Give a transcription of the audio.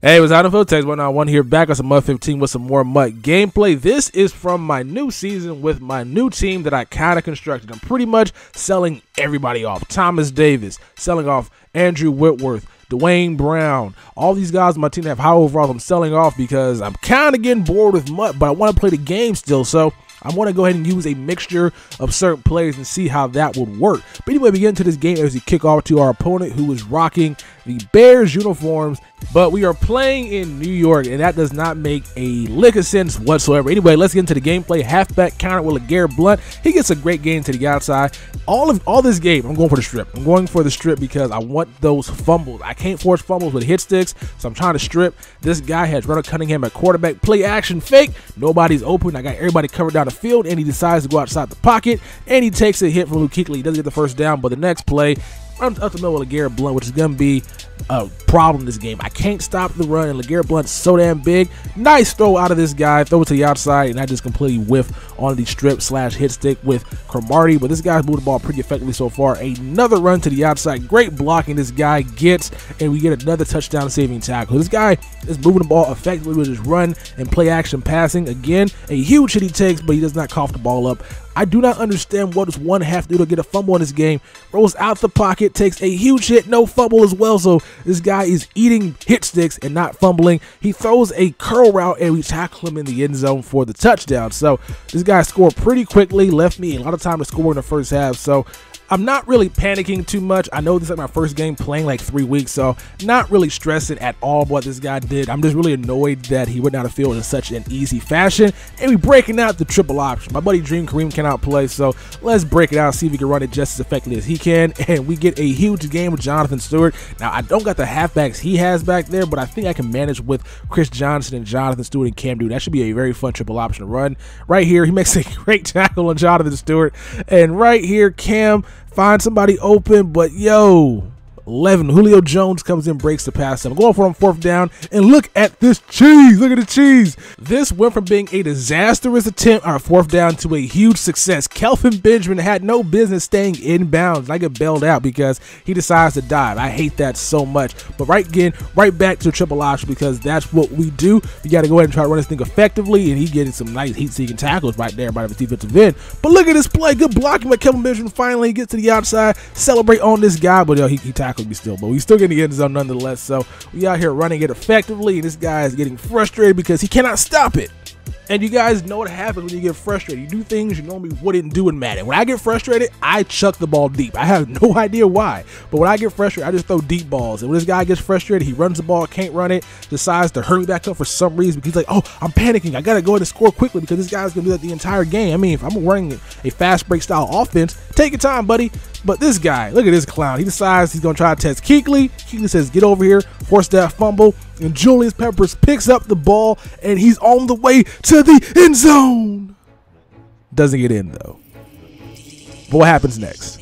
Hey, what's happening, folks? One here back on some Mud 15 with some more Mud gameplay. This is from my new season with my new team that I kind of constructed. I'm pretty much selling everybody off. Thomas Davis, selling off Andrew Whitworth, Dwayne Brown, all these guys on my team that have high overalls I'm selling off because I'm kind of getting bored with Mud, but I want to play the game still, so I want to go ahead and use a mixture of certain players and see how that would work. But anyway, we get into this game as we kick off to our opponent who is rocking the Bears uniforms, but we are playing in New York, and that does not make a lick of sense whatsoever. Anyway, let's get into the gameplay. Halfback counter with LeGarrette Blount. He gets a great game to the outside. All this game, I'm going for the strip. I'm going for the strip because I want those fumbles. I can't force fumbles with hit sticks, so I'm trying to strip. This guy has Ronald Cunningham at quarterback. Play action fake. Nobody's open. I got everybody covered down the field, and he decides to go outside the pocket, and he takes a hit from Luke Kuechly. He doesn't get the first down, but the next play, I'm up the middle with LeGarrette Blount, which is going to be a problem in this game. I can't stop the run, and LeGarrette Blount's so damn big. Nice throw out of this guy. Throw it to the outside, and I just completely whiff on the strip / hit stick with Cromartie. But this guy's moved the ball pretty effectively so far. Another run to the outside. Great blocking this guy gets, and we get another touchdown saving tackle. This guy is moving the ball effectively with his run and play action passing. Again, a huge hit he takes, but he does not cough the ball up. I do not understand what does one have to do to get a fumble in this game. Rolls out the pocket, takes a huge hit, no fumble as well. So this guy is eating hit sticks and not fumbling. He throws a curl route, and we tackle him in the end zone for the touchdown. So this guy scored pretty quickly, left me a lot of time to score in the first half. So I'm not really panicking too much. I know this is like my first game playing like 3 weeks, so not really stressing at all what this guy did. I'm just really annoyed that he went down the field in such an easy fashion, and we breaking out the triple option. My buddy Dream Kareem cannot play, so let's break it out, see if we can run it just as effectively as he can, and we get a huge game with Jonathan Stewart. Now, I don't got the halfbacks he has back there, but I think I can manage with Chris Johnson and Jonathan Stewart and Cam Newton. That should be a very fun triple option to run. Right here, he makes a great tackle on Jonathan Stewart, and right here, Cam find somebody open, but yo, 11. Julio Jones comes in, breaks the pass. I'm going for him 4th down, and look at this cheese. Look at the cheese. This went from being a disastrous attempt on 4th down to a huge success. Kelvin Benjamin had no business staying in bounds. I get bailed out because he decides to dive. I hate that so much. But right back to triple option because that's what we do. We got to go ahead and try to run this thing effectively, and he getting some nice heat-seeking tackles right there by the defensive end. But look at this play. Good blocking by Kelvin Benjamin. Finally, he gets to the outside, celebrate on this guy, but he tackled me still, but we still getting the end zone nonetheless. So we out here running it effectively, and this guy is getting frustrated because he cannot stop it. And you guys know what happens when you get frustrated. You do things you normally wouldn't do in Madden. When I get frustrated, I chuck the ball deep. I have no idea why, but when I get frustrated, I just throw deep balls. And when this guy gets frustrated, he runs the ball, can't run it, decides to hurry back up for some reason because he's like, oh, I'm panicking. I got to go ahead and score quickly because this guy's going to do that the entire game. I mean, if I'm running a fast break style offense, take your time, buddy. But this guy, look at this clown. He decides he's going to try to test Kuechly. Kuechly says, get over here, force that fumble. And Julius Peppers picks up the ball, and he's on the way to the end zone. Doesn't get in, though. But what happens next?